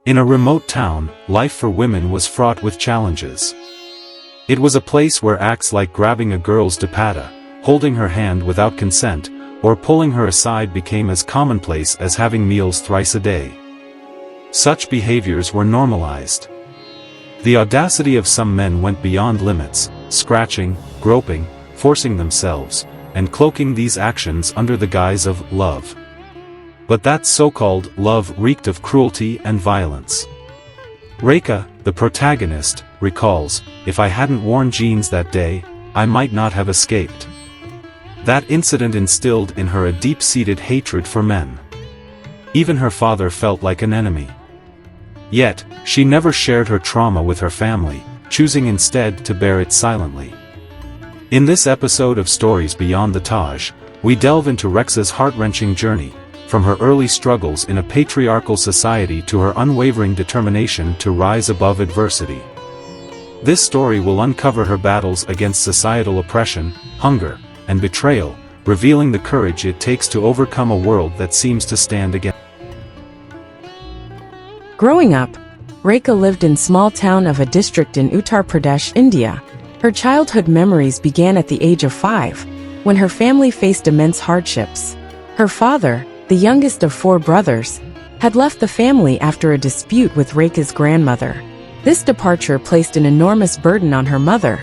In a remote town, life for women was fraught with challenges. It was a place where acts like grabbing a girl's dupatta, holding her hand without consent, or pulling her aside became as commonplace as having meals thrice a day. Such behaviors were normalized. The audacity of some men went beyond limits, scratching, groping, forcing themselves, and cloaking these actions under the guise of love. But that so-called love reeked of cruelty and violence. Rekha, the protagonist, recalls, "If I hadn't worn jeans that day, I might not have escaped." That incident instilled in her a deep-seated hatred for men. Even her father felt like an enemy. Yet, she never shared her trauma with her family, choosing instead to bear it silently. In this episode of Stories Beyond the Taj, we delve into Rekha's heart-wrenching journey, from her early struggles in a patriarchal society to her unwavering determination to rise above adversity. This story will uncover her battles against societal oppression, hunger, and betrayal, revealing the courage it takes to overcome a world that seems to stand against. Growing up, Rekha lived in small town of a district in Uttar Pradesh, India. Her childhood memories began at the age of 5, when her family faced immense hardships. Her father, the youngest of 4 brothers, had left the family after a dispute with Rekha's grandmother. This departure placed an enormous burden on her mother,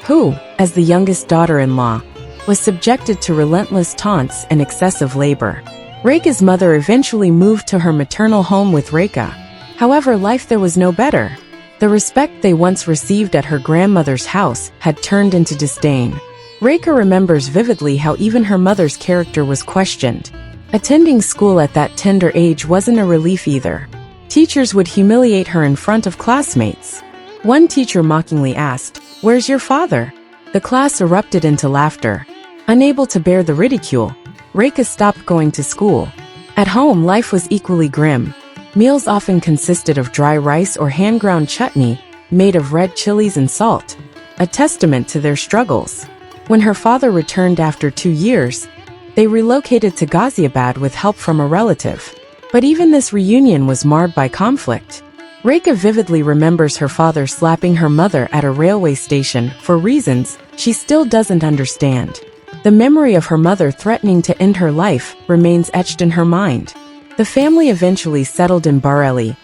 who, as the youngest daughter-in-law, was subjected to relentless taunts and excessive labor. Rekha's mother eventually moved to her maternal home with Rekha. However, life there was no better. The respect they once received at her grandmother's house had turned into disdain. Rekha remembers vividly how even her mother's character was questioned. Attending school at that tender age wasn't a relief either. Teachers would humiliate her in front of classmates. One teacher mockingly asked, "Where's your father?" The class erupted into laughter. Unable to bear the ridicule, Rekha stopped going to school. At home, life was equally grim. Meals often consisted of dry rice or hand-ground chutney, made of red chilies and salt, a testament to their struggles. When her father returned after 2 years, they relocated to Ghaziabad with help from a relative. But even this reunion was marred by conflict. Rekha vividly remembers her father slapping her mother at a railway station for reasons she still doesn't understand. The memory of her mother threatening to end her life remains etched in her mind. The family eventually settled in Bareilly,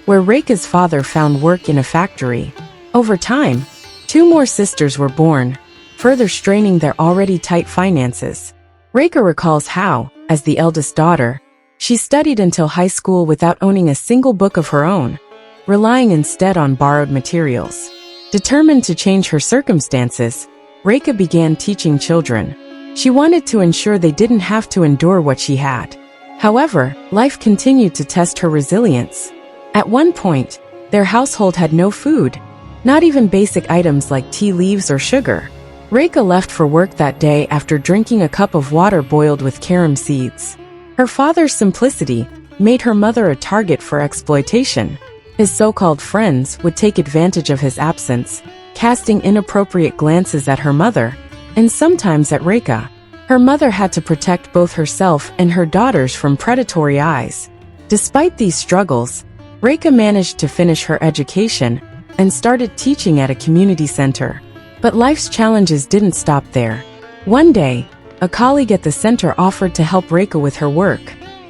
where Rekha's father found work in a factory. Over time, 2 more sisters were born, further straining their already tight finances. Rekha recalls how, as the eldest daughter, she studied until high school without owning a single book of her own, relying instead on borrowed materials. Determined to change her circumstances, Rekha began teaching children. She wanted to ensure they didn't have to endure what she had. However, life continued to test her resilience. At one point, their household had no food, not even basic items like tea leaves or sugar. Rekha left for work that day after drinking a cup of water boiled with carom seeds. Her father's simplicity made her mother a target for exploitation. His so-called friends would take advantage of his absence, casting inappropriate glances at her mother, and sometimes at Rekha. Her mother had to protect both herself and her daughters from predatory eyes. Despite these struggles, Rekha managed to finish her education and started teaching at a community center. But life's challenges didn't stop there. One day, a colleague at the center offered to help Rekha with her work.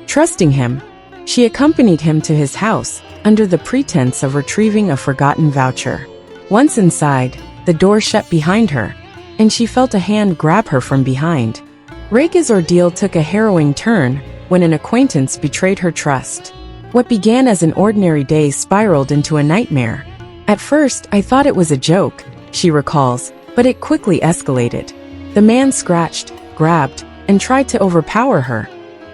Trusting him, she accompanied him to his house, under the pretense of retrieving a forgotten voucher. Once inside, the door shut behind her, and she felt a hand grab her from behind. Rekha's ordeal took a harrowing turn when an acquaintance betrayed her trust. What began as an ordinary day spiraled into a nightmare. "At first, I thought it was a joke," she recalls, but it quickly escalated. The man scratched, grabbed, and tried to overpower her,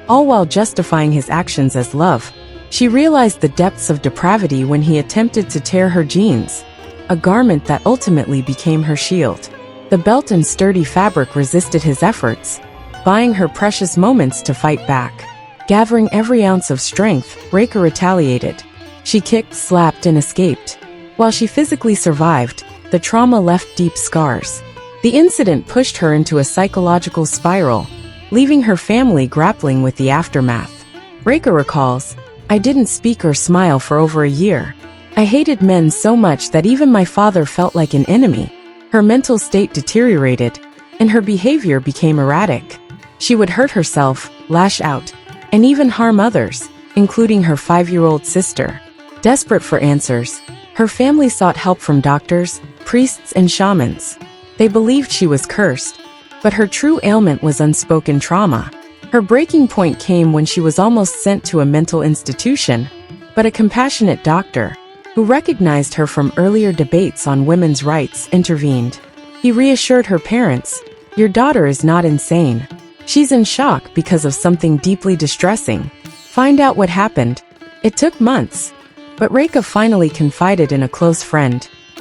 all while justifying his actions as love. She realized the depths of depravity when he attempted to tear her jeans, a garment that ultimately became her shield. The belt and sturdy fabric resisted his efforts, buying her precious moments to fight back. Gathering every ounce of strength, Rekha retaliated. She kicked, slapped, and escaped. While she physically survived, the trauma left deep scars. The incident pushed her into a psychological spiral, leaving her family grappling with the aftermath. Rekha recalls, I didn't speak or smile for over a year. I hated men so much that even my father felt like an enemy. Her mental state deteriorated, and her behavior became erratic. She would hurt herself, lash out, and even harm others, including her 5-year-old sister. Desperate for answers, her family sought help from doctors, priests, and shamans. They believed she was cursed, but her true ailment was unspoken trauma. Her breaking point came when she was almost sent to a mental institution, but a compassionate doctor, who recognized her from earlier debates on women's rights, intervened. He reassured her parents, "Your daughter is not insane. She's in shock because of something deeply distressing. Find out what happened." It took months, but Rekha finally confided in a close friend.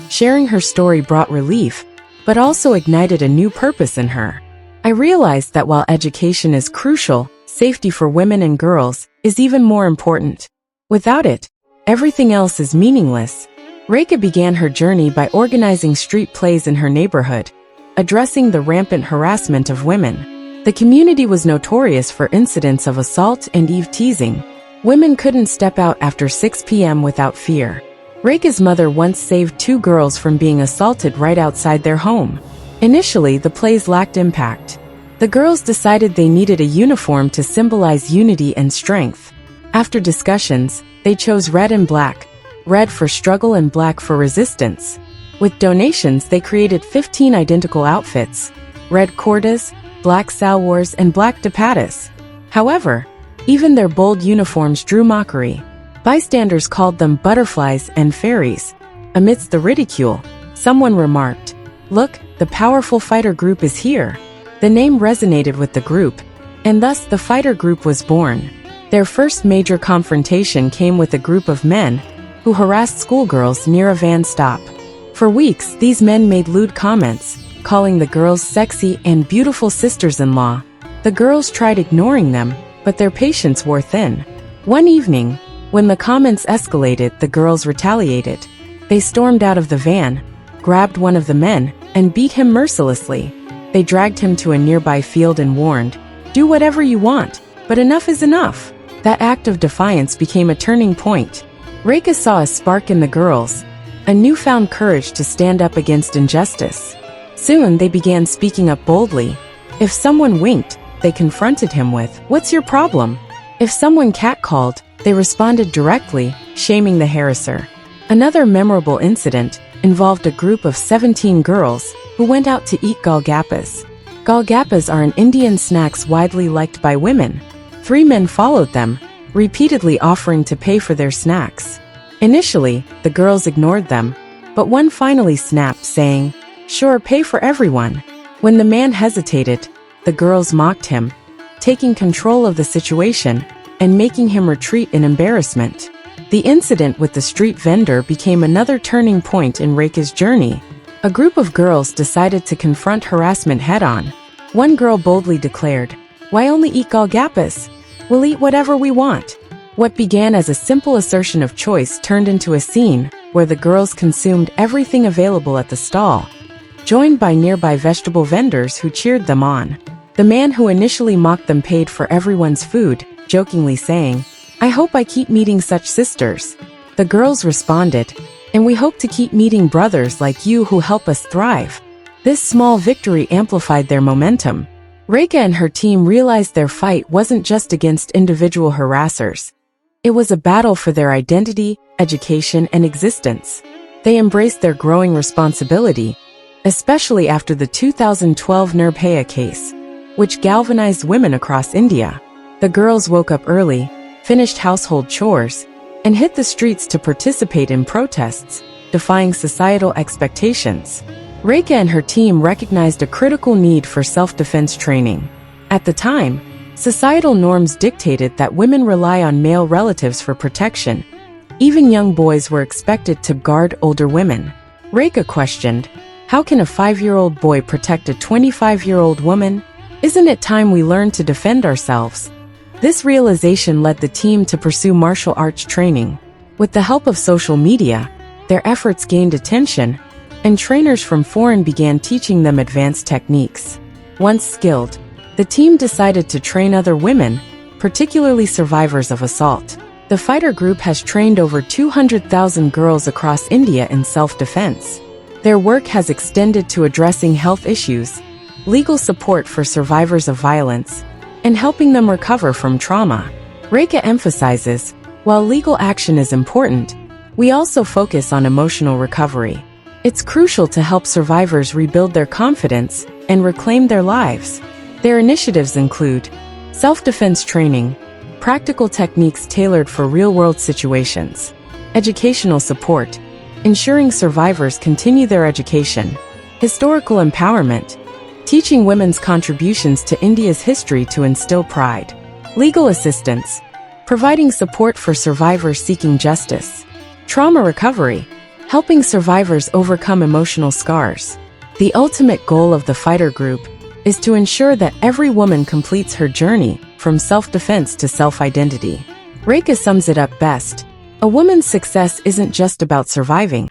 Sharing her story brought relief, but also ignited a new purpose in her. I realized that while education is crucial, safety for women and girls is even more important. Without it, everything else is meaningless. Rekha began her journey by organizing street plays in her neighborhood, addressing the rampant harassment of women. The community was notorious for incidents of assault and eve-teasing. Women couldn't step out after 6 p.m. without fear. Rekha's mother once saved 2 girls from being assaulted right outside their home. Initially, the plays lacked impact. The girls decided they needed a uniform to symbolize unity and strength. After discussions, they chose red and black, red for struggle and black for resistance. With donations, they created 15 identical outfits: red kurtas, black salwars, and black dupattas. However, even their bold uniforms drew mockery. Bystanders called them butterflies and fairies. Amidst the ridicule, someone remarked, "Look, the powerful fighter group is here." The name resonated with the group, and thus the fighter group was born. Their first major confrontation came with a group of men who harassed schoolgirls near a van stop. For weeks, these men made lewd comments, calling the girls sexy and beautiful sisters-in-law. The girls tried ignoring them, but their patience wore thin. One evening, when the comments escalated, the girls retaliated. They stormed out of the van, grabbed one of the men, and beat him mercilessly. They dragged him to a nearby field and warned, "Do whatever you want, but enough is enough." That act of defiance became a turning point. Rekha saw a spark in the girls, a newfound courage to stand up against injustice. Soon they began speaking up boldly. If someone winked, they confronted him with, "What's your problem?" If someone catcalled, they responded directly, shaming the harasser. Another memorable incident involved a group of 17 girls who went out to eat golgappas. Golgappas are an Indian snacks widely liked by women. 3 men followed them, repeatedly offering to pay for their snacks. Initially, the girls ignored them, but one finally snapped, saying, "Sure, pay for everyone." When the man hesitated, the girls mocked him, taking control of the situation and making him retreat in embarrassment. The incident with the street vendor became another turning point in Rekha's journey. A group of girls decided to confront harassment head-on. One girl boldly declared, "Why only eat golgappas? We'll eat whatever we want." What began as a simple assertion of choice turned into a scene where the girls consumed everything available at the stall, joined by nearby vegetable vendors who cheered them on. The man who initially mocked them paid for everyone's food, jokingly saying, "I hope I keep meeting such sisters." The girls responded, "And we hope to keep meeting brothers like you who help us thrive." This small victory amplified their momentum. Rekha and her team realized their fight wasn't just against individual harassers. It was a battle for their identity, education, and existence. They embraced their growing responsibility, especially after the 2012 Nirbhaya case, which galvanized women across India. The girls woke up early, finished household chores, and hit the streets to participate in protests, defying societal expectations. Rekha and her team recognized a critical need for self-defense training. At the time, societal norms dictated that women rely on male relatives for protection. Even young boys were expected to guard older women. Rekha questioned, "How can a 5-year-old boy protect a 25-year-old woman? Isn't it time we learn to defend ourselves?" This realization led the team to pursue martial arts training. With the help of social media, their efforts gained attention, and trainers from foreign began teaching them advanced techniques. Once skilled, the team decided to train other women, particularly survivors of assault. The fighter group has trained over 200,000 girls across India in self-defense. Their work has extended to addressing health issues, legal support for survivors of violence, and helping them recover from trauma. Rekha emphasizes, while legal action is important, we also focus on emotional recovery. It's crucial to help survivors rebuild their confidence and reclaim their lives. Their initiatives include self-defense training, practical techniques tailored for real-world situations, educational support, ensuring survivors continue their education, historical empowerment, teaching women's contributions to India's history to instill pride, legal assistance, providing support for survivors seeking justice, trauma recovery, helping survivors overcome emotional scars. The ultimate goal of the fighter group is to ensure that every woman completes her journey from self-defense to self-identity. Rekha sums it up best. A woman's success isn't just about surviving.